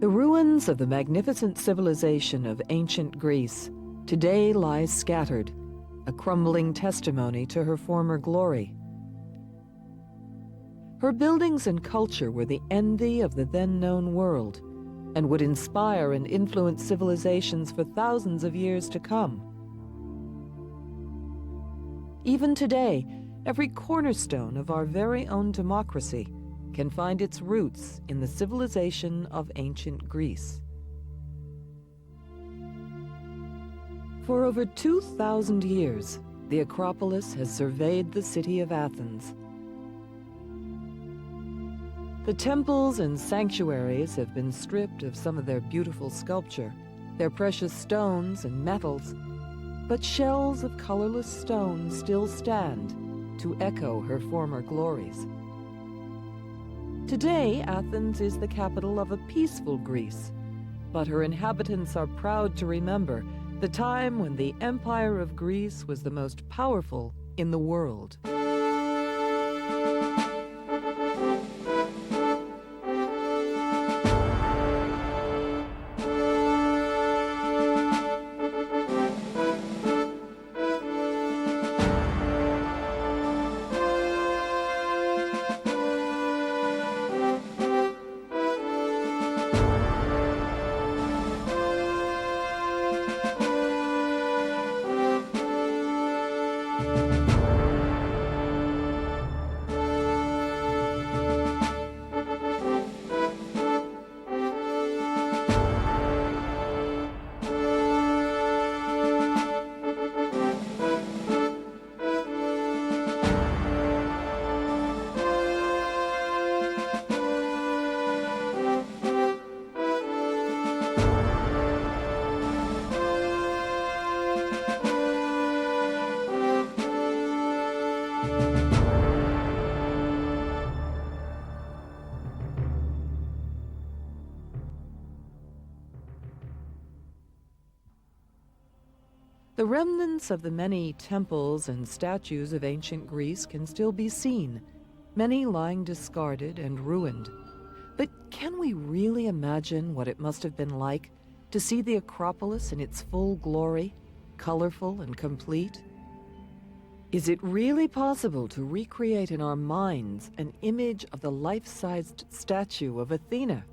The ruins of the magnificent civilization of ancient Greece today lie scattered, a crumbling testimony to her former glory. Her buildings and culture were the envy of the then-known world and would inspire and influence civilizations for thousands of years to come. Even today, every cornerstone of our very own democracy can find its roots in the civilization of ancient Greece. For over 2,000 years, the Acropolis has surveyed the city of Athens. The temples and sanctuaries have been stripped of some of their beautiful sculpture, their precious stones and metals, but shells of colorless stone still stand to echo her former glories. Today, Athens is the capital of a peaceful Greece, but her inhabitants are proud to remember the time when the Empire of Greece was the most powerful in the world. The remnants of the many temples and statues of ancient Greece can still be seen, many lying discarded and ruined. But can we really imagine what it must have been like to see the Acropolis in its full glory, colorful and complete? Is it really possible to recreate in our minds an image of the life-sized statue of Athena,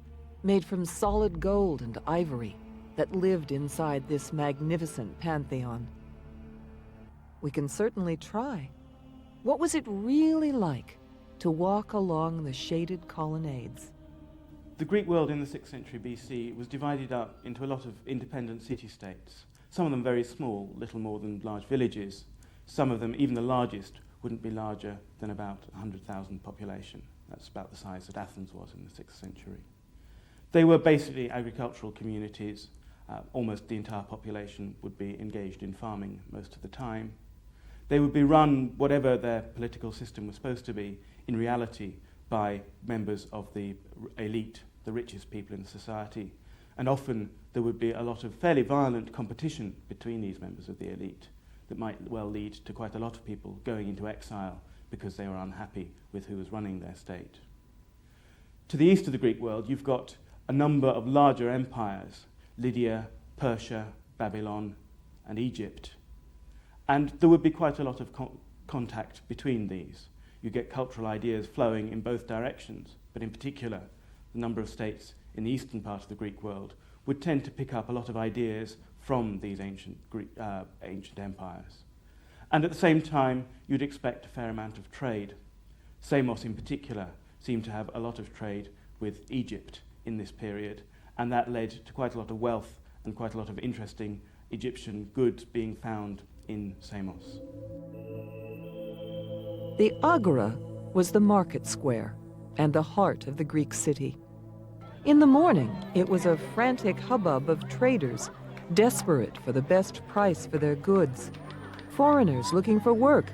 made from solid gold and ivory, that lived inside this magnificent pantheon? We can certainly try. What was it really like to walk along the shaded colonnades? The Greek world in the 6th century BC was divided up into a lot of independent city-states, some of them very small, little more than large villages. Some of them, even the largest, wouldn't be larger than about 100,000 population. That's about the size that Athens was in the 6th century. They were basically agricultural communities. Almost the entire population would be engaged in farming most of the time. They would be run, whatever their political system was supposed to be, in reality by members of the elite, the richest people in society. And often there would be a lot of fairly violent competition between these members of the elite that might well lead to quite a lot of people going into exile because they were unhappy with who was running their state. To the east of the Greek world, you've got a number of larger empires: Lydia, Persia, Babylon, and Egypt. And there would be quite a lot of contact between these. You get cultural ideas flowing in both directions, but in particular, the number of states in the eastern part of the Greek world would tend to pick up a lot of ideas from these ancient empires. And at the same time, you'd expect a fair amount of trade. Samos in particular seemed to have a lot of trade with Egypt in this period, and that led to quite a lot of wealth and quite a lot of interesting Egyptian goods being found in Samos. The Agura was the market square and the heart of the Greek city. In the morning, it was a frantic hubbub of traders, desperate for the best price for their goods, foreigners looking for work,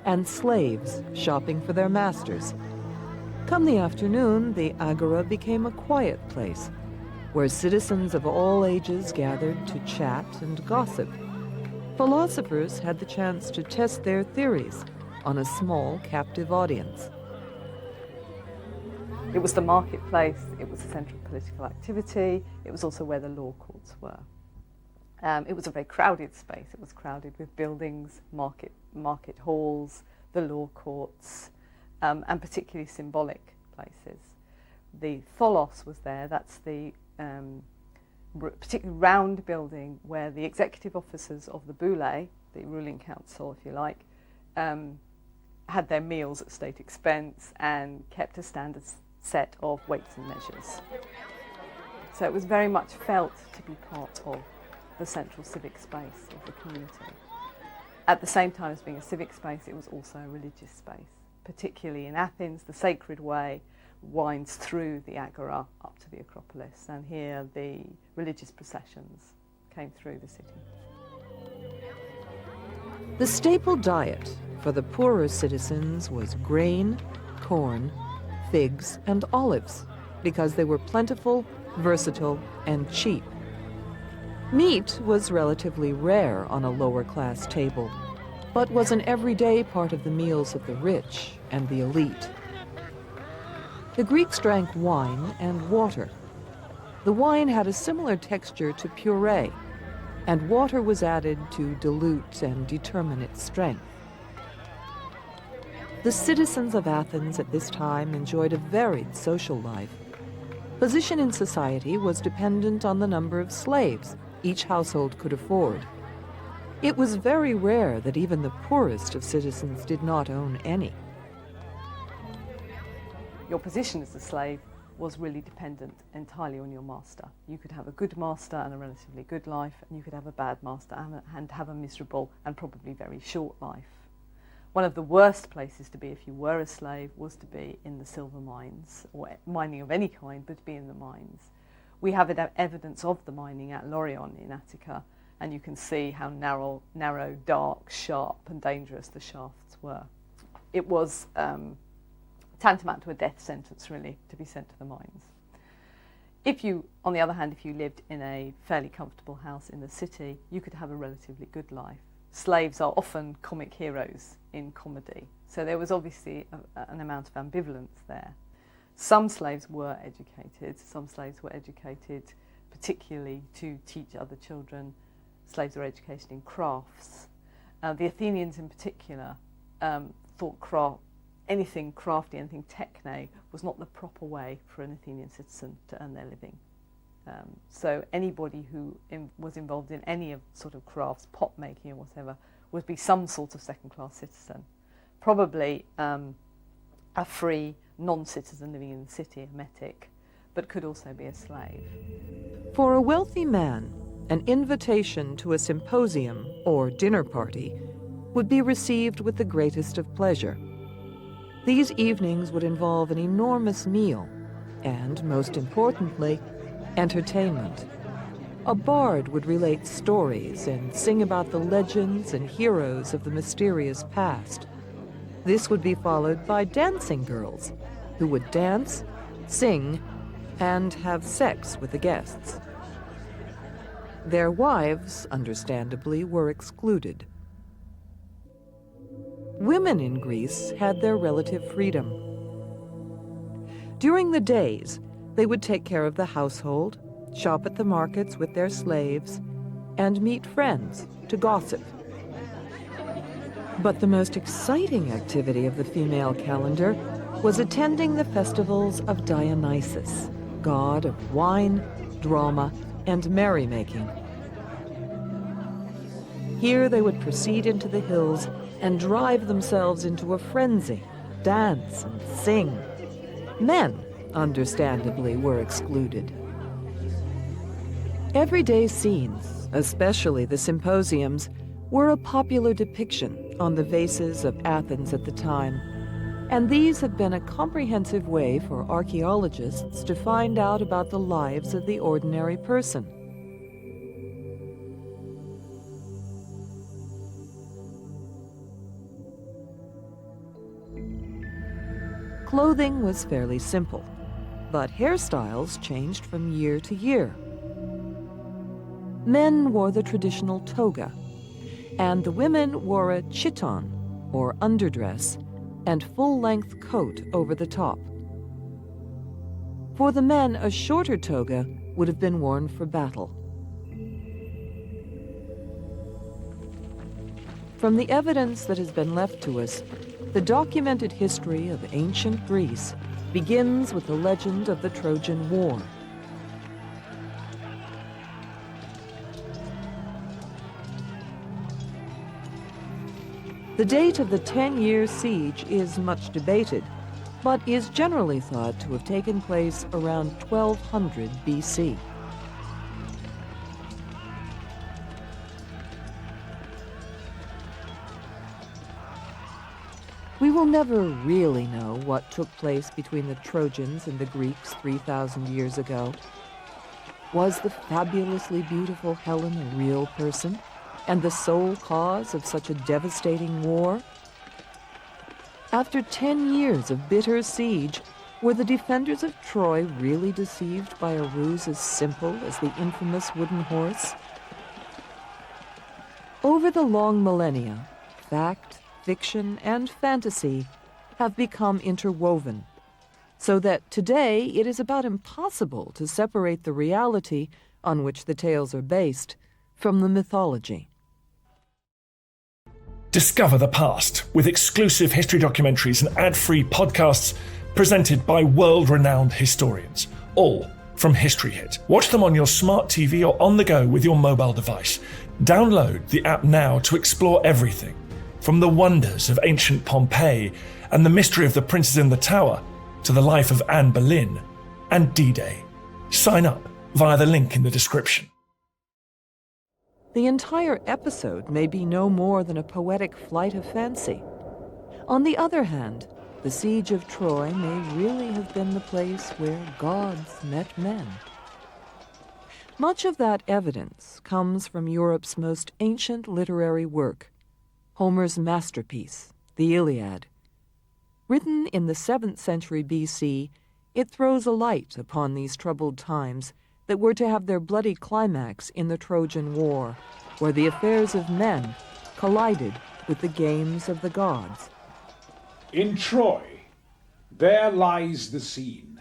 and slaves shopping for their masters. Come the afternoon, the Agora became a quiet place, where citizens of all ages gathered to chat and gossip. Philosophers had the chance to test their theories on a small captive audience. It was the marketplace, it was the centre of political activity, it was also where the law courts were. It was a very crowded space. It was crowded with buildings, market halls, the law courts, and particularly symbolic places. The tholos was there. That's the particularly round building where the executive officers of the boule, the ruling council, if you like, had their meals at state expense and kept a standard set of weights and measures. So it was very much felt to be part of the central civic space of the community. At the same time as being a civic space, it was also a religious space. Particularly in Athens, the Sacred Way winds through the Agura up to the Acropolis, and here the religious processions came through the city. The staple diet for the poorer citizens was grain, corn, figs, and olives, because they were plentiful, versatile, and cheap. Meat was relatively rare on a lower-class table, but was an everyday part of the meals of the rich and the elite. The Greeks drank wine and water. The wine had a similar texture to puree, and water was added to dilute and determine its strength. The citizens of Athens at this time enjoyed a varied social life. Position in society was dependent on the number of slaves each household could afford. It was very rare that even the poorest of citizens did not own any. Your position as a slave was really dependent entirely on your master. You could have a good master and a relatively good life, and you could have a bad master and have a miserable and probably very short life. One of the worst places to be if you were a slave was to be in the silver mines, or mining of any kind, but to be in the mines. We have evidence of the mining at Lorion in Attica, and you can see how narrow, dark, sharp and dangerous the shafts were. It was tantamount to a death sentence, really, to be sent to the mines. If you, on the other hand, if you lived in a fairly comfortable house in the city, you could have a relatively good life. Slaves are often comic heroes in comedy, so there was obviously an amount of ambivalence there. Some slaves were educated. Some slaves were educated particularly to teach other children. Slaves were educated in crafts. The Athenians in particular thought anything crafty, anything techne, was not the proper way for an Athenian citizen to earn their living. So anybody who was involved in any of sort of crafts, pot making or whatever, would be some sort of second-class citizen. Probably a free non-citizen living in the city, a metic, but could also be a slave. For a wealthy man, an invitation to a symposium or dinner party would be received with the greatest of pleasure. These evenings would involve an enormous meal and, most importantly, entertainment. A bard would relate stories and sing about the legends and heroes of the mysterious past. This would be followed by dancing girls, who would dance, sing, and have sex with the guests. Their wives, understandably, were excluded. Women in Greece had their relative freedom. During the days, they would take care of the household, shop at the markets with their slaves, and meet friends to gossip. But the most exciting activity of the female calendar was attending the festivals of Dionysus, god of wine, drama, and merrymaking. Here they would proceed into the hills and drive themselves into a frenzy, dance and sing. Men, understandably, were excluded. Everyday scenes, especially the symposiums, were a popular depiction on the vases of Athens at the time, and these have been a comprehensive way for archaeologists to find out about the lives of the ordinary person. Clothing was fairly simple, but hairstyles changed from year to year. Men wore the traditional toga, and the women wore a chiton, or underdress, and full-length coat over the top. For the men, a shorter toga would have been worn for battle. From the evidence that has been left to us, the documented history of ancient Greece begins with the legend of the Trojan War. The date of the 10-year siege is much debated, but is generally thought to have taken place around 1200 BC. We will never really know what took place between the Trojans and the Greeks 3,000 years ago. Was the fabulously beautiful Helen a real person, and the sole cause of such a devastating war? After 10 years of bitter siege, were the defenders of Troy really deceived by a ruse as simple as the infamous wooden horse? Over the long millennia, fact, fiction, and fantasy have become interwoven, so that today it is about impossible to separate the reality on which the tales are based from the mythology. Discover the past with exclusive history documentaries and ad-free podcasts presented by world-renowned historians, all from History Hit. Watch them on your smart TV or on the go with your mobile device. Download the app now to explore everything, from the wonders of ancient Pompeii and the mystery of the princes in the tower to the life of Anne Boleyn and D-Day. Sign up via the link in the description. The entire episode may be no more than a poetic flight of fancy. On the other hand, the siege of Troy may really have been the place where gods met men. Much of that evidence comes from Europe's most ancient literary work, Homer's masterpiece, the Iliad. Written in the 7th century BC, it throws a light upon these troubled times that were to have their bloody climax in the Trojan War, where the affairs of men collided with the games of the gods. In Troy, there lies the scene.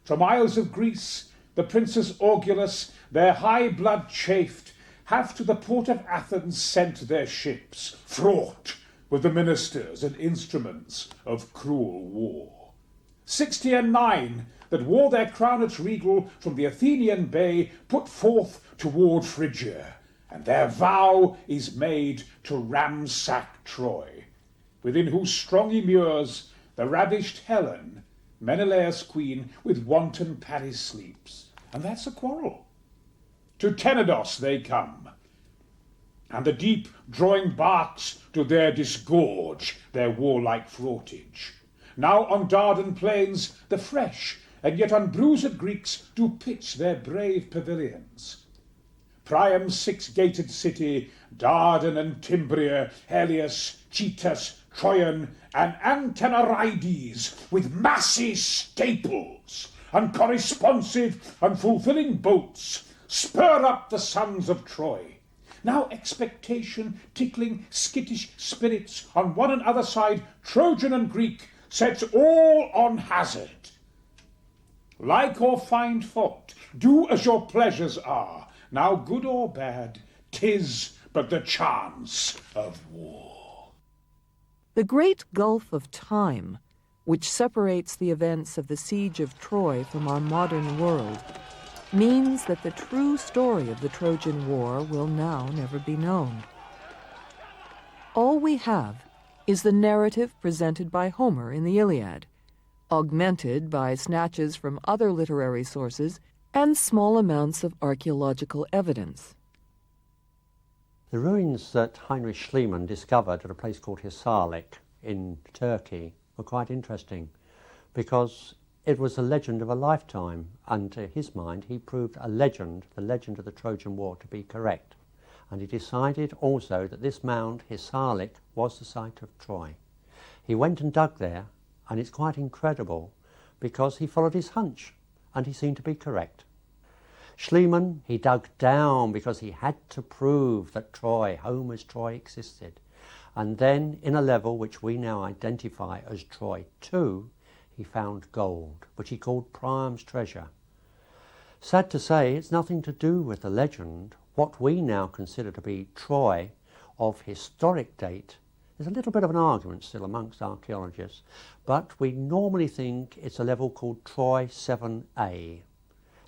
From isles of Greece, the princes Augulus, their high blood chafed, have to the port of Athens sent their ships, fraught with the ministers and instruments of cruel war. 69 that wore their crownets regal from the Athenian bay put forth toward Phrygia, and their vow is made to ransack Troy, within whose strongy mures the ravished Helen, Menelaus' queen, with wanton Paris sleeps, and that's a quarrel. To Tenedos they come, and the deep drawing barks do there disgorge their warlike fraughtage. Now on Dardan plains the fresh and yet unbruised Greeks do pitch their brave pavilions. Priam's 6-gated city, Dardan and Timbria, Helios, Chetas, Troyan, and Antenorides, with massy staples, and corresponsive and fulfilling boats, spur up the sons of Troy. Now expectation, tickling skittish spirits on one and other side, Trojan and Greek, sets all on hazard. Like or find fault, do as your pleasures are. Now good or bad, 'tis but the chance of war. The great gulf of time, which separates the events of the siege of Troy from our modern world, means that the true story of the Trojan War will now never be known. All we have is the narrative presented by Homer in the Iliad, augmented by snatches from other literary sources and small amounts of archaeological evidence. The ruins that Heinrich Schliemann discovered at a place called Hisarlik in Turkey were quite interesting because it was a legend of a lifetime, and to his mind he proved the legend of the Trojan War, to be correct. And he decided also that this mound, Hisarlik, was the site of Troy. He went and dug there, and it's quite incredible because he followed his hunch and he seemed to be correct. Schliemann, he dug down because he had to prove that Troy, Homer's Troy, existed. And then in a level which we now identify as Troy 2, he found gold, which he called Priam's treasure. Sad to say, it's nothing to do with the legend. What we now consider to be Troy of historic date is a little bit of an argument still amongst archaeologists, but we normally think it's a level called Troy 7A.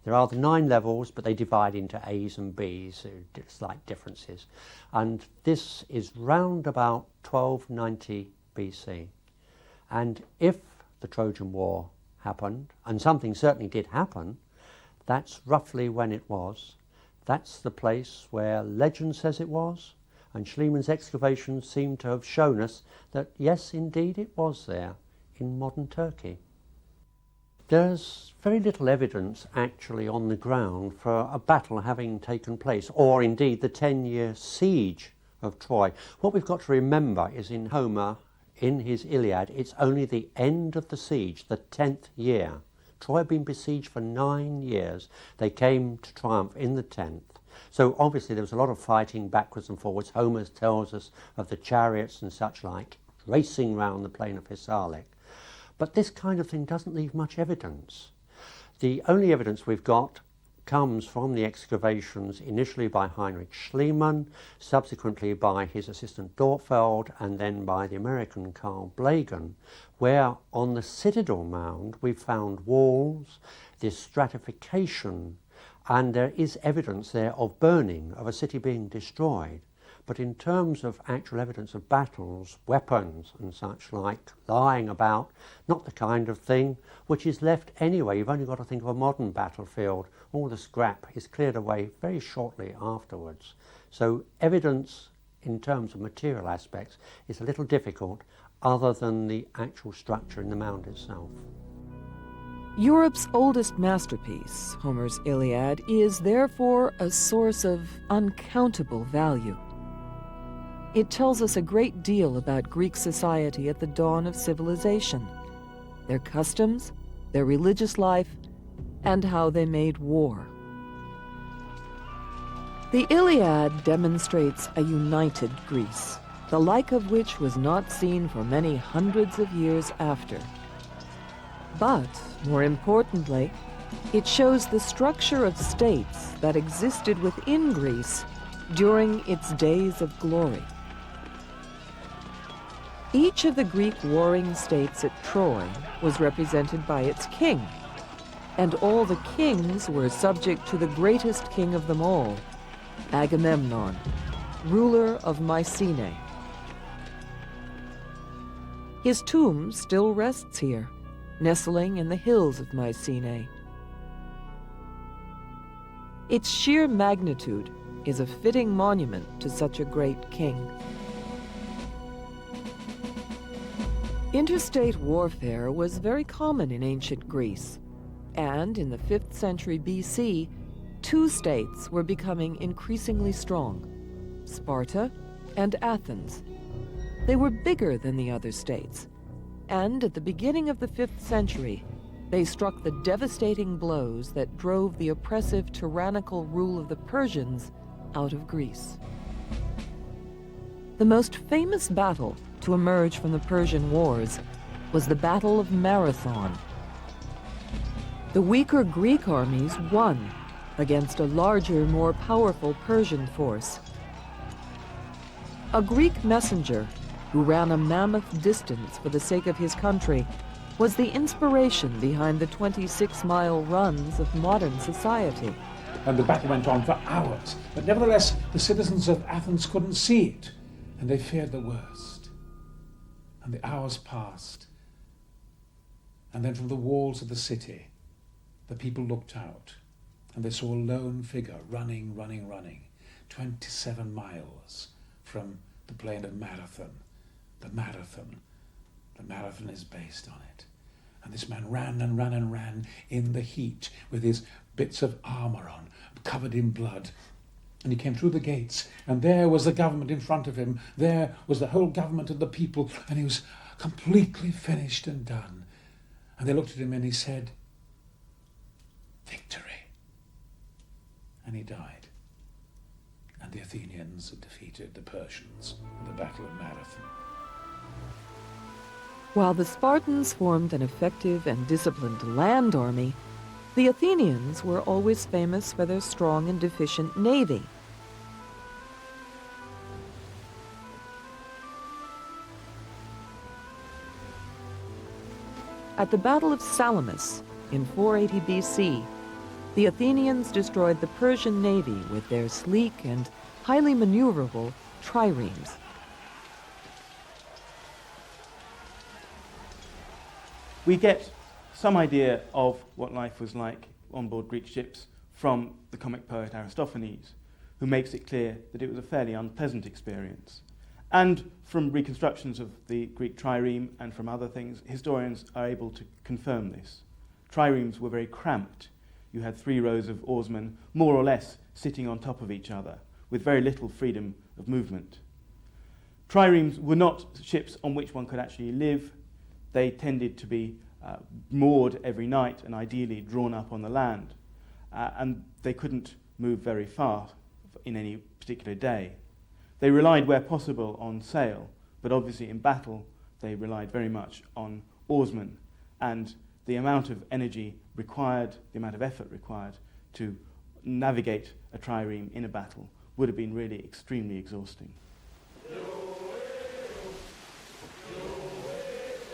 There are the 9 levels, but they divide into A's and B's, slight differences. And this is round about 1290 BC. And if the Trojan War happened, and something certainly did happen, that's roughly when it was. That's the place where legend says it was, and Schliemann's excavations seem to have shown us that yes, indeed it was there in modern Turkey. There's very little evidence actually on the ground for a battle having taken place, or indeed the 10-year siege of Troy. What we've got to remember is in Homer, in his Iliad, it's only the end of the siege, the 10th year. Troy had been besieged for 9 years. They came to triumph in the 10th. So obviously there was a lot of fighting backwards and forwards. Homer tells us of the chariots and such like racing round the plain of Thessalic. But this kind of thing doesn't leave much evidence. The only evidence we've got comes from the excavations initially by Heinrich Schliemann, subsequently by his assistant Dortfeld, and then by the American Carl Blagan, where on the citadel mound we've found walls, this stratification, and there is evidence there of burning, of a city being destroyed. But in terms of actual evidence of battles, weapons and such like lying about, not the kind of thing which is left anyway. You've only got to think of a modern battlefield. All the scrap is cleared away very shortly afterwards. So evidence in terms of material aspects is a little difficult other than the actual structure in the mound itself. Europe's oldest masterpiece, Homer's Iliad, is therefore a source of uncountable value. It tells us a great deal about Greek society at the dawn of civilization, their customs, their religious life, and how they made war. The Iliad demonstrates a united Greece, the like of which was not seen for many hundreds of years after. But, more importantly, it shows the structure of states that existed within Greece during its days of glory. Each of the Greek warring states at Troy was represented by its king, and all the kings were subject to the greatest king of them all, Agamemnon, ruler of Mycenae. His tomb still rests here, nestling in the hills of Mycenae. Its sheer magnitude is a fitting monument to such a great king. Interstate warfare was very common in ancient Greece, and in the 5th century BC, 2 states were becoming increasingly strong, Sparta and Athens. They were bigger than the other states, and at the beginning of the 5th century, they struck the devastating blows that drove the oppressive, tyrannical rule of the Persians out of Greece. The most famous battle to emerge from the Persian Wars was the Battle of Marathon. The weaker Greek armies won against a larger, more powerful Persian force. A Greek messenger who ran a mammoth distance for the sake of his country was the inspiration behind the 26-mile runs of modern society. And the battle went on for hours, but nevertheless the citizens of Athens couldn't see it, and they feared the worst. And the hours passed, and then from the walls of the city, the people looked out, and they saw a lone figure running, 27 miles from the plain of Marathon. The marathon is based on it. And this man ran and ran and ran in the heat with his bits of armor on, covered in blood. And he came through the gates, and there was the government in front of him. There was the whole government of the people, and he was completely finished and done. And they looked at him and he said, "Victory." And he died. And the Athenians had defeated the Persians in the Battle of Marathon. While the Spartans formed an effective and disciplined land army, the Athenians were always famous for their strong and efficient navy. At the Battle of Salamis in 480 BC, the Athenians destroyed the Persian navy with their sleek and highly maneuverable triremes. We get some idea of what life was like on board Greek ships from the comic poet Aristophanes, who makes it clear that it was a fairly unpleasant experience. And from reconstructions of the Greek trireme and from other things, historians are able to confirm this. Triremes were very cramped. You had 3 rows of oarsmen, more or less, sitting on top of each other, with very little freedom of movement. Triremes were not ships on which one could actually live. They tended to be moored every night and ideally drawn up on the land. And they couldn't move very far in any particular day. They relied where possible on sail, but obviously in battle they relied very much on oarsmen, and the amount of energy required, the amount of effort required to navigate a trireme in a battle would have been really extremely exhausting.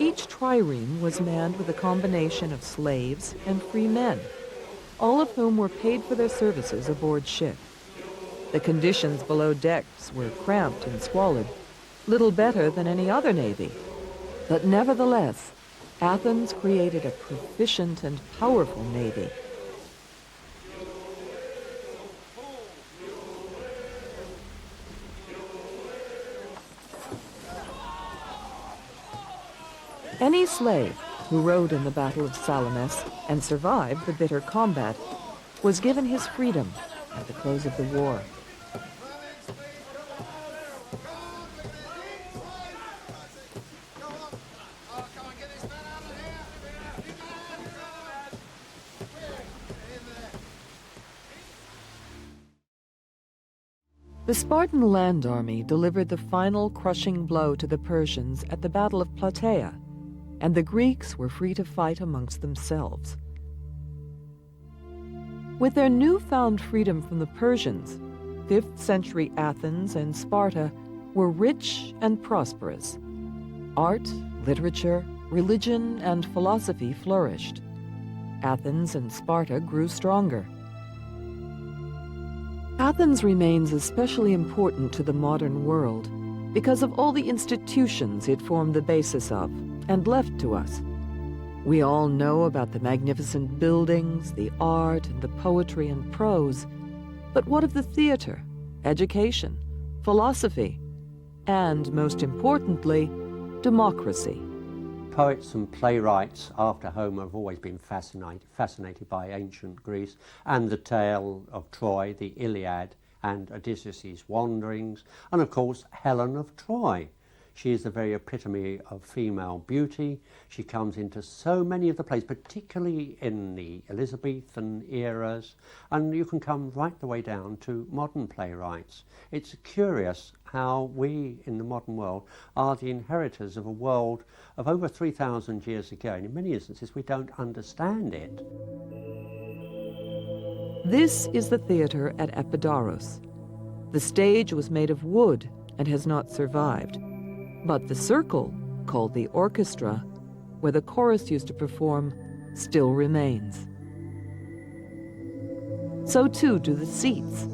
Each trireme was manned with a combination of slaves and free men, all of whom were paid for their services aboard ship. The conditions below decks were cramped and squalid, little better than any other navy. But nevertheless, Athens created a proficient and powerful navy. Any slave who rode in the Battle of Salamis and survived the bitter combat was given his freedom at the close of the war. The Spartan land army delivered the final crushing blow to the Persians at the Battle of Plataea, and the Greeks were free to fight amongst themselves. With their newfound freedom from the Persians, 5th century Athens and Sparta were rich and prosperous. Art, literature, religion, and philosophy flourished. Athens and Sparta grew stronger. Athens remains especially important to the modern world because of all the institutions it formed the basis of and left to us. We all know about the magnificent buildings, the art, and the poetry and prose. But what of the theater, education, philosophy, and, most importantly, democracy? Poets and playwrights after Homer have always been fascinated by ancient Greece and the tale of Troy, the Iliad, and Odysseus' wanderings, and of course Helen of Troy. She is the very epitome of female beauty. She comes into so many of the plays, particularly in the Elizabethan eras, and you can come right the way down to modern playwrights. It's curious how we, in the modern world, are the inheritors of a world of over 3,000 years ago, and in many instances we don't understand it. This is the theater at Epidaurus. The stage was made of wood and has not survived. But the circle, called the orchestra, where the chorus used to perform, still remains. So too do the seats.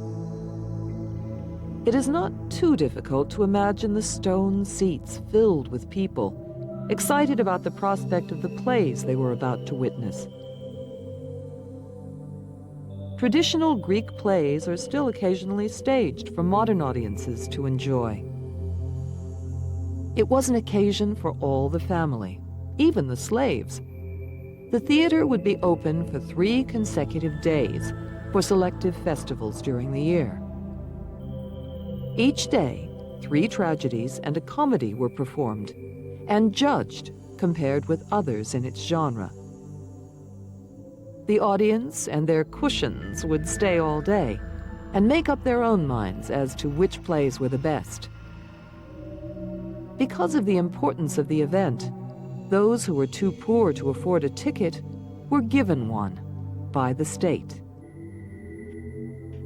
It is not too difficult to imagine the stone seats filled with people, excited about the prospect of the plays they were about to witness. Traditional Greek plays are still occasionally staged for modern audiences to enjoy. It was an occasion for all the family, even the slaves. The theater would be open for 3 consecutive days for selective festivals during the year. Each day, 3 tragedies and a comedy were performed and judged compared with others in its genre. The audience and their cushions would stay all day and make up their own minds as to which plays were the best. Because of the importance of the event, Those who were too poor to afford a ticket were given one by the state.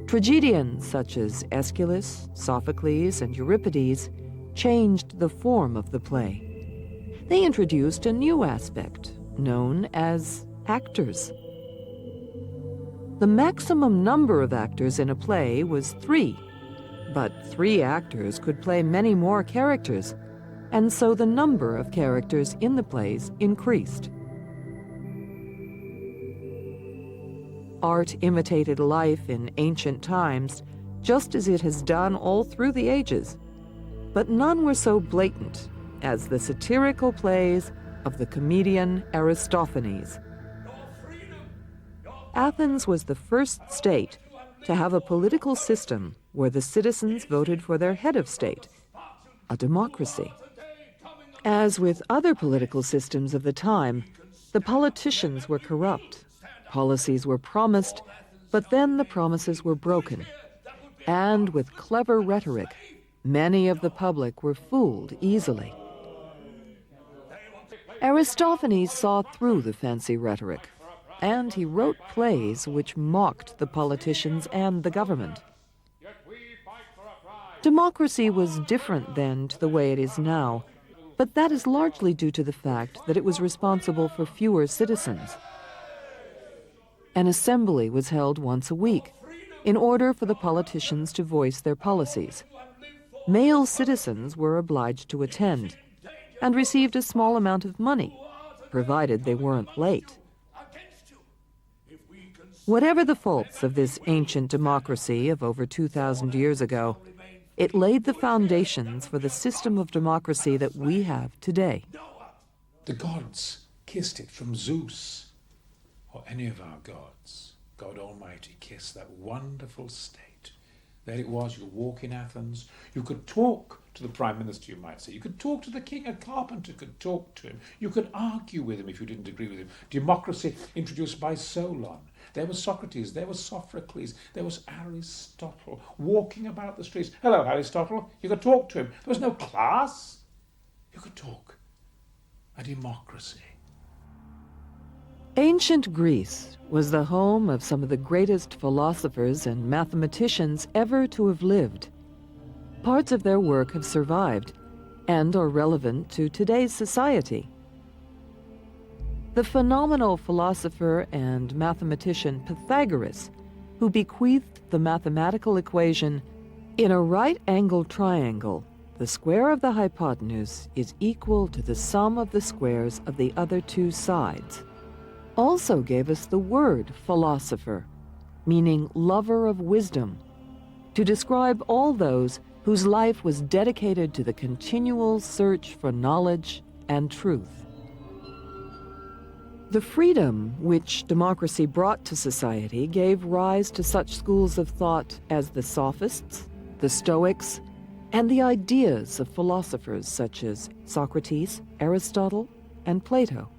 Tragedians such as Aeschylus, Sophocles, and Euripides changed the form of the play. They introduced a new aspect known as actors. The maximum number of actors in a play was 3, but 3 actors could play many more characters, and so the number of characters in the plays increased. Art imitated life in ancient times, just as it has done all through the ages, but none were so blatant as the satirical plays of the comedian Aristophanes. Athens was the first state to have a political system where the citizens voted for their head of state, a democracy. As with other political systems of the time, the politicians were corrupt. Policies were promised, but then the promises were broken. And with clever rhetoric, many of the public were fooled easily. Aristophanes saw through the fancy rhetoric, and he wrote plays which mocked the politicians and the government. Democracy was different then to the way it is now, but that is largely due to the fact that it was responsible for fewer citizens. An assembly was held once a week in order for the politicians to voice their policies. Male citizens were obliged to attend and received a small amount of money, provided they weren't late. Whatever the faults of this ancient democracy of over 2,000 years ago, it laid the foundations for the system of democracy that we have today. The gods kissed it, from Zeus or any of our gods. God Almighty kissed that wonderful state. There it was, you could walk in Athens, you could talk to the Prime Minister, you might say. You could talk to the king, a carpenter could talk to him. You could argue with him if you didn't agree with him. Democracy introduced by Solon. There was Socrates, there was Sophocles, there was Aristotle walking about the streets. Hello, Aristotle. You could talk to him. There was no class. You could talk. A democracy. Ancient Greece was the home of some of the greatest philosophers and mathematicians ever to have lived. Parts of their work have survived and are relevant to today's society. The phenomenal philosopher and mathematician Pythagoras, who bequeathed the mathematical equation, in a right-angled triangle, the square of the hypotenuse is equal to the sum of the squares of the other 2 sides, also gave us the word philosopher, meaning lover of wisdom, to describe all those whose life was dedicated to the continual search for knowledge and truth. The freedom which democracy brought to society gave rise to such schools of thought as the Sophists, the Stoics, and the ideas of philosophers such as Socrates, Aristotle, and Plato.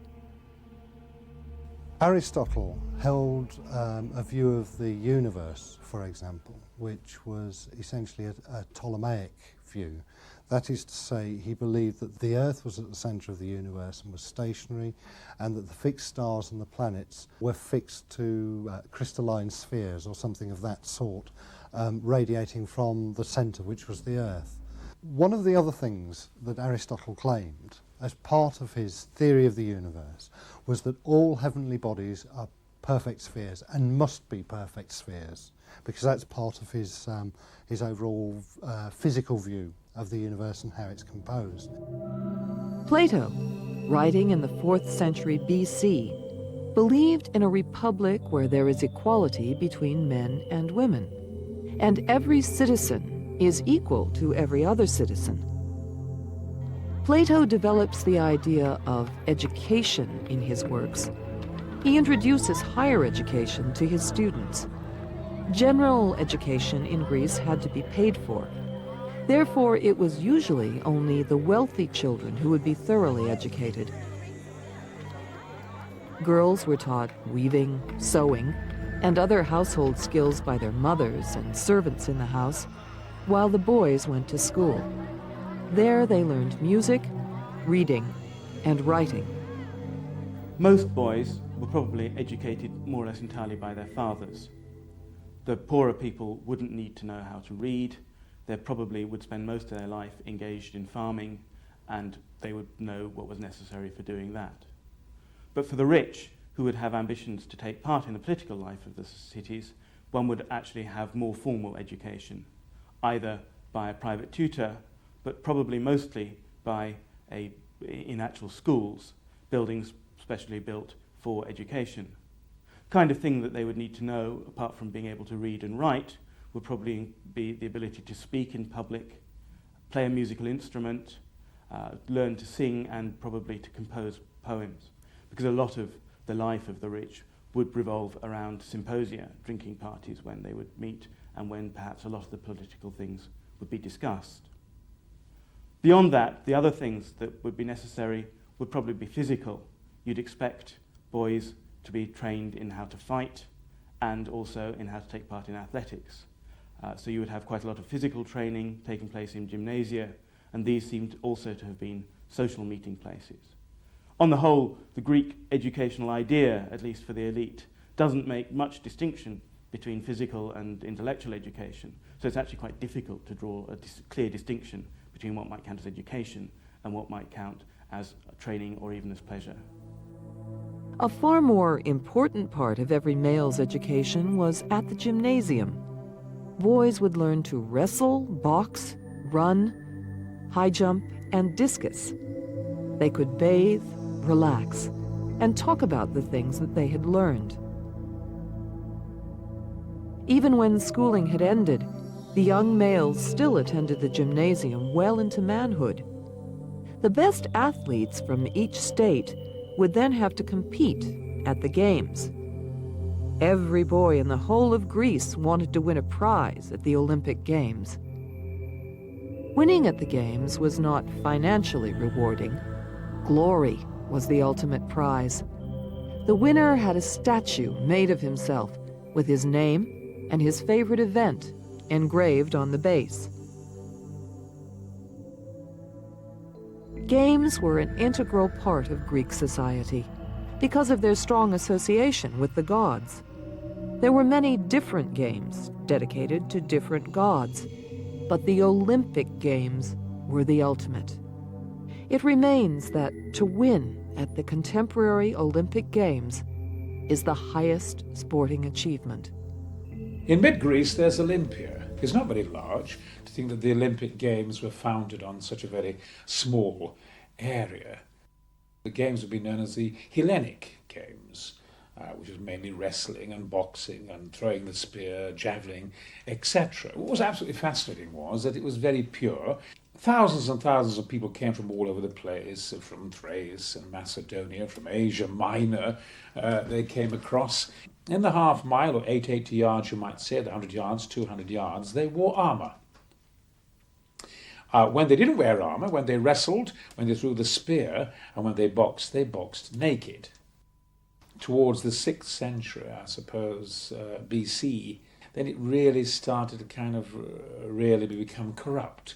Aristotle held a view of the universe, for example, which was essentially a Ptolemaic view. That is to say, he believed that the Earth was at the centre of the universe and was stationary, and that the fixed stars and the planets were fixed to crystalline spheres or something of that sort, radiating from the centre, which was the Earth. One of the other things that Aristotle claimed as part of his theory of the universe was that all heavenly bodies are perfect spheres and must be perfect spheres, because that's part of his overall physical view of the universe and how it's composed. Plato, writing in the 4th century BC, believed in a republic where there is equality between men and women, and every citizen is equal to every other citizen. Plato develops the idea of education in his works. He introduces higher education to his students. General education in Greece had to be paid for. Therefore, it was usually only the wealthy children who would be thoroughly educated. Girls were taught weaving, sewing, and other household skills by their mothers and servants in the house, while the boys went to school. There they learned music, reading, and writing. Most boys were probably educated more or less entirely by their fathers. The poorer people wouldn't need to know how to read. They probably would spend most of their life engaged in farming, and they would know what was necessary for doing that. But for the rich, who would have ambitions to take part in the political life of the cities, one would actually have more formal education, either by a private tutor, but probably mostly in actual schools, buildings specially built for education. Kind of thing that they would need to know, apart from being able to read and write, would probably be the ability to speak in public, play a musical instrument, learn to sing, and probably to compose poems. Because a lot of the life of the rich would revolve around symposia, drinking parties when they would meet, and when perhaps a lot of the political things would be discussed. Beyond that, the other things that would be necessary would probably be physical. You'd expect boys to be trained in how to fight and also in how to take part in athletics. So you would have quite a lot of physical training taking place in gymnasia, and these seemed also to have been social meeting places. On the whole, the Greek educational idea, at least for the elite, doesn't make much distinction between physical and intellectual education. So it's actually quite difficult to draw a clear distinction between what might count as education and what might count as training or even as pleasure. A far more important part of every male's education was at the gymnasium. Boys would learn to wrestle, box, run, high jump, and discus. They could bathe, relax, and talk about the things that they had learned. Even when schooling had ended, the young males still attended the gymnasium well into manhood. The best athletes from each state would then have to compete at the games. Every boy in the whole of Greece wanted to win a prize at the Olympic Games. Winning at the Games was not financially rewarding. Glory was the ultimate prize. The winner had a statue made of himself with his name and his favorite event engraved on the base. Games were an integral part of Greek society because of their strong association with the gods. There were many different games dedicated to different gods, but the Olympic Games were the ultimate. It remains that to win at the contemporary Olympic Games is the highest sporting achievement. In mid-Greece, there's Olympia. It's not very large. To think that the Olympic Games were founded on such a very small area. The games would be known as the Hellenic Games, which was mainly wrestling and boxing and throwing the spear, javelin, etc. What was absolutely fascinating was that it was very pure. Thousands and thousands of people came from all over the place, from Thrace and Macedonia, from Asia Minor. They came across. In the half mile, or 880 yards, you might say, the 100 yards, 200 yards, they wore armour. When they didn't wear armour, when they wrestled, when they threw the spear, and when they boxed naked. Towards the 6th century, I suppose, BC, then it really started to kind of really become corrupt.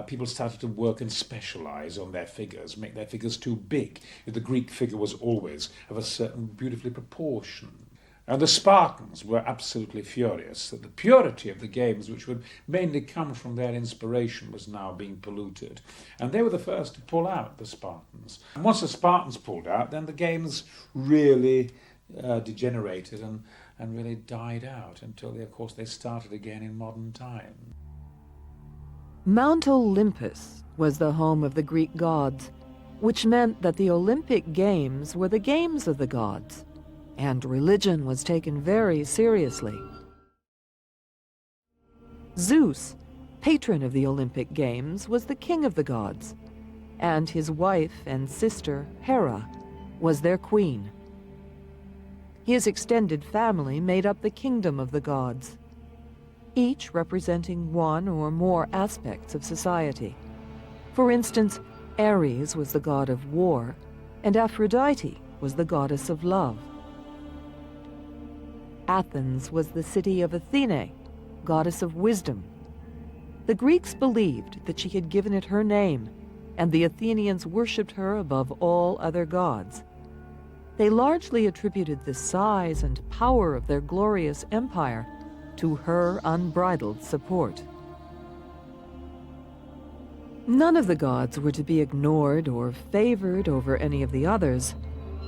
People started to work and specialise on their figures, make their figures too big. The Greek figure was always of a certain beautifully proportion. And the Spartans were absolutely furious that the purity of the games, which would mainly come from their inspiration, was now being polluted. And they were the first to pull out, the Spartans. And once the Spartans pulled out, then the games really degenerated and really died out until, of course, they started again in modern times. Mount Olympus was the home of the Greek gods, which meant that the Olympic Games were the games of the gods, and religion was taken very seriously. Zeus, patron of the Olympic Games, was the king of the gods, and his wife and sister, Hera, was their queen. His extended family made up the kingdom of the gods, each representing one or more aspects of society. For instance, Ares was the god of war, and Aphrodite was the goddess of love. Athens was the city of Athene, goddess of wisdom. The Greeks believed that she had given it her name and the Athenians worshipped her above all other gods. They largely attributed the size and power of their glorious empire to her unbridled support. None of the gods were to be ignored or favored over any of the others,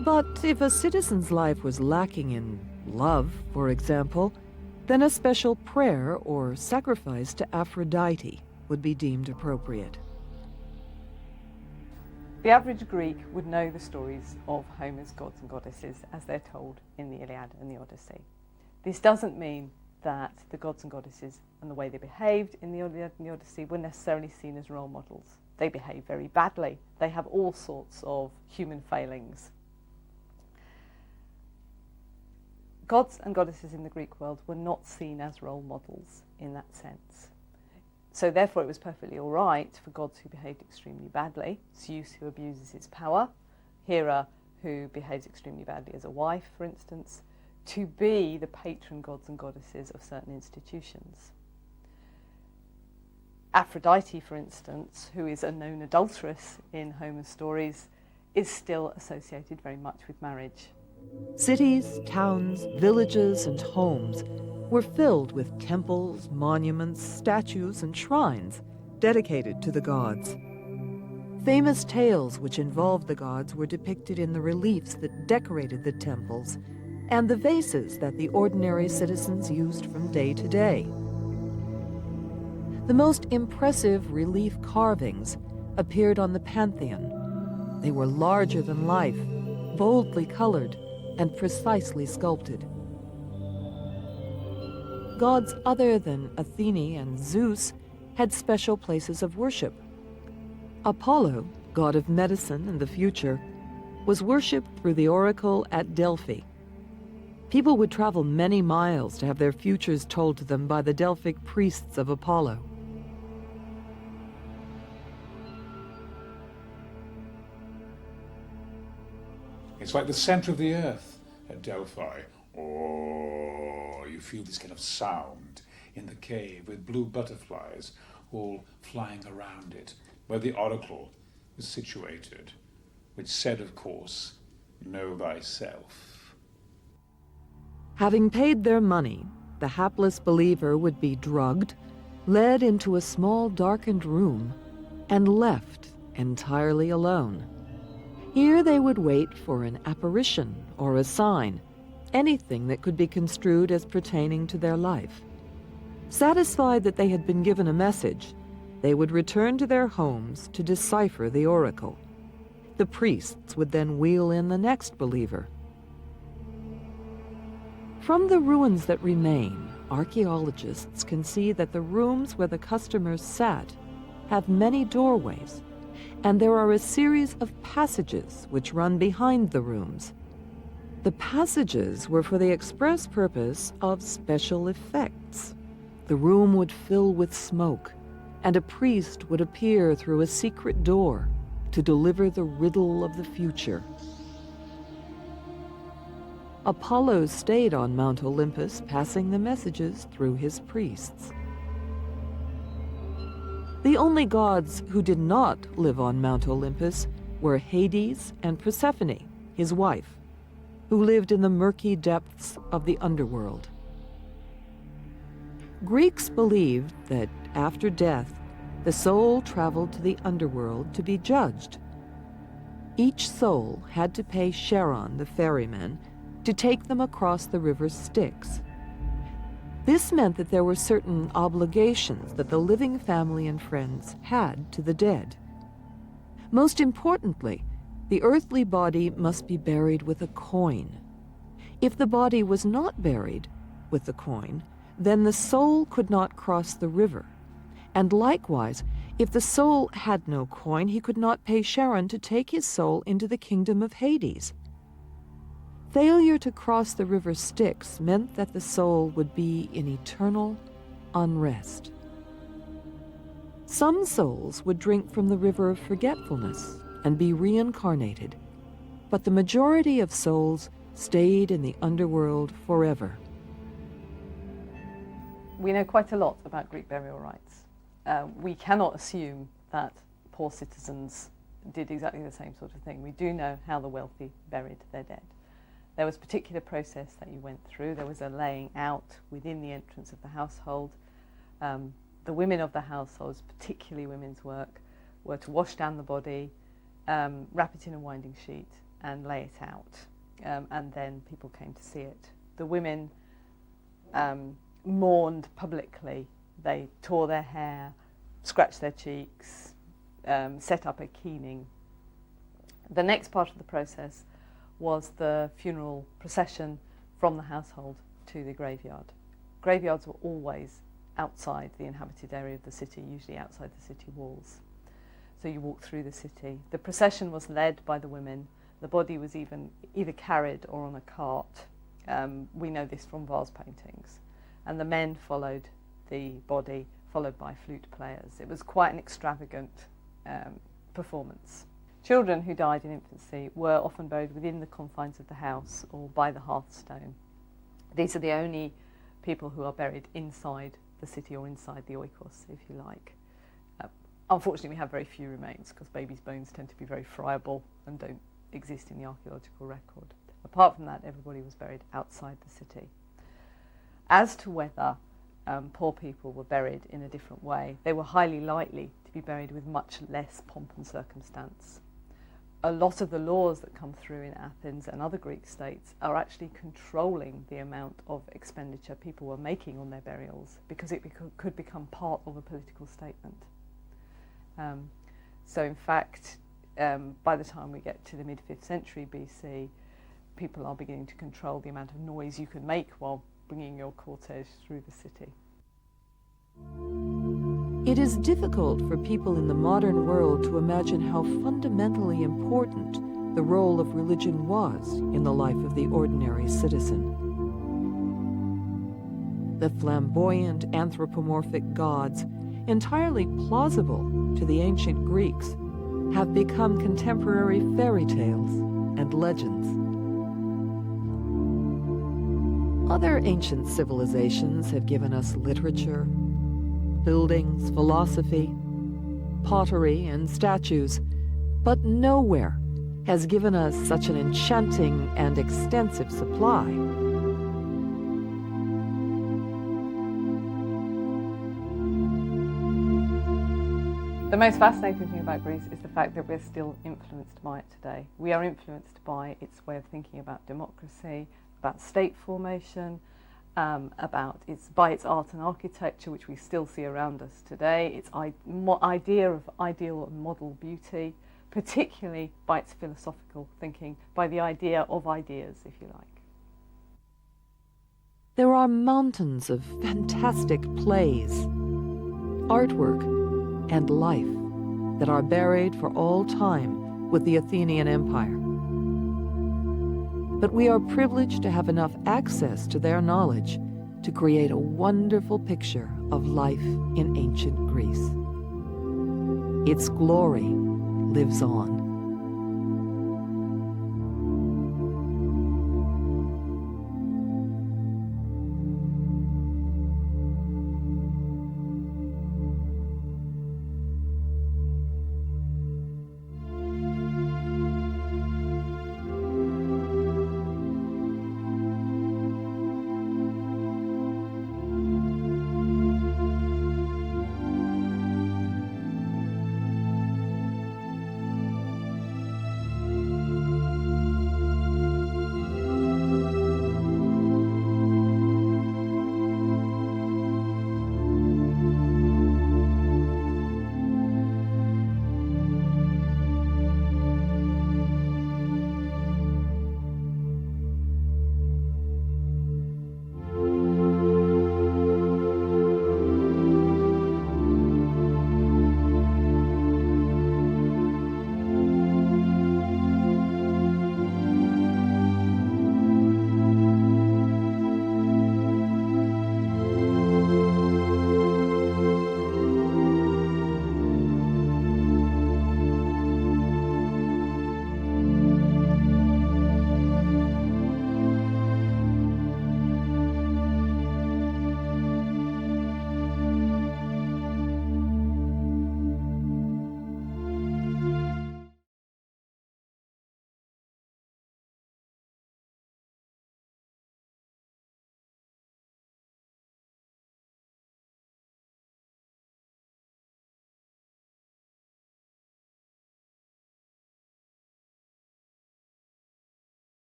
but if a citizen's life was lacking in love, for example, then a special prayer or sacrifice to Aphrodite would be deemed appropriate. The average Greek would know the stories of Homer's gods and goddesses as they're told in the Iliad and the Odyssey. This doesn't mean that the gods and goddesses and the way they behaved in the Iliad and the Odyssey were necessarily seen as role models. They behave very badly. They have all sorts of human failings. Gods and goddesses in the Greek world were not seen as role models in that sense. So therefore it was perfectly all right for gods who behaved extremely badly, Zeus who abuses his power, Hera who behaves extremely badly as a wife, for instance, to be the patron gods and goddesses of certain institutions. Aphrodite, for instance, who is a known adulteress in Homer's stories, is still associated very much with marriage. Cities, towns, villages, and homes were filled with temples, monuments, statues, and shrines dedicated to the gods. Famous tales which involved the gods were depicted in the reliefs that decorated the temples and the vases that the ordinary citizens used from day to day. The most impressive relief carvings appeared on the Pantheon. They were larger than life, boldly colored, and precisely sculpted. Gods other than Athene and Zeus had special places of worship. Apollo, god of medicine and the future, was worshipped through the oracle at Delphi. People would travel many miles to have their futures told to them by the Delphic priests of Apollo. It's like the center of the earth at Delphi. Oh, you feel this kind of sound in the cave with blue butterflies all flying around it, where the oracle was situated, which said, of course, know thyself. Having paid their money, the hapless believer would be drugged, led into a small darkened room, and left entirely alone. Here they would wait for an apparition or a sign, anything that could be construed as pertaining to their life. Satisfied that they had been given a message, they would return to their homes to decipher the oracle. The priests would then wheel in the next believer. From the ruins that remain, archaeologists can see that the rooms where the customers sat have many doorways, and there are a series of passages which run behind the rooms. The passages were for the express purpose of special effects. The room would fill with smoke, and a priest would appear through a secret door to deliver the riddle of the future. Apollo stayed on Mount Olympus, passing the messages through his priests. The only gods who did not live on Mount Olympus were Hades and Persephone, his wife, who lived in the murky depths of the underworld. Greeks believed that after death, the soul traveled to the underworld to be judged. Each soul had to pay Charon, the ferryman, to take them across the river Styx. This meant that there were certain obligations that the living family and friends had to the dead. Most importantly, the earthly body must be buried with a coin. If the body was not buried with the coin, then the soul could not cross the river. And likewise, if the soul had no coin, he could not pay Charon to take his soul into the kingdom of Hades. Failure to cross the river Styx meant that the soul would be in eternal unrest. Some souls would drink from the river of forgetfulness and be reincarnated, but the majority of souls stayed in the underworld forever. We know quite a lot about Greek burial rites. We cannot assume that poor citizens did exactly the same sort of thing. We do know how the wealthy buried their dead. There was a particular process that you went through. There was a laying out within the entrance of the household. The women of the households, particularly women's work, were to wash down the body, wrap it in a winding sheet and lay it out. And then people came to see it. The women mourned publicly. They tore their hair, scratched their cheeks, set up a keening. The next part of the process was the funeral procession from the household to the graveyard. Graveyards were always outside the inhabited area of the city, usually outside the city walls. So you walked through the city. The procession was led by the women. The body was either carried or on a cart. We know this from vase paintings. And the men followed the body, followed by flute players. It was quite an extravagant performance. Children who died in infancy were often buried within the confines of the house or by the hearthstone. These are the only people who are buried inside the city or inside the oikos, if you like. Unfortunately, we have very few remains because babies' bones tend to be very friable and don't exist in the archaeological record. Apart from that, everybody was buried outside the city. As to whether poor people were buried in a different way, they were highly likely to be buried with much less pomp and circumstance. A lot of the laws that come through in Athens and other Greek states are actually controlling the amount of expenditure people were making on their burials because it could become part of a political statement. So in fact, by the time we get to the mid-5th century BC, people are beginning to control the amount of noise you can make while bringing your cortege through the city. It is difficult for people in the modern world to imagine how fundamentally important the role of religion was in the life of the ordinary citizen. The flamboyant anthropomorphic gods, entirely plausible to the ancient Greeks, have become contemporary fairy tales and legends. Other ancient civilizations have given us literature, buildings, philosophy, pottery, and statues, but nowhere has given us such an enchanting and extensive supply. The most fascinating thing about Greece is the fact that we're still influenced by it today. We are influenced by its way of thinking about democracy, about state formation, by its art and architecture, which we still see around us today, its idea of ideal and model beauty, particularly by its philosophical thinking, by the idea of ideas, if you like. There are mountains of fantastic plays, artwork, and life that are buried for all time with the Athenian Empire. But we are privileged to have enough access to their knowledge to create a wonderful picture of life in ancient Greece. Its glory lives on.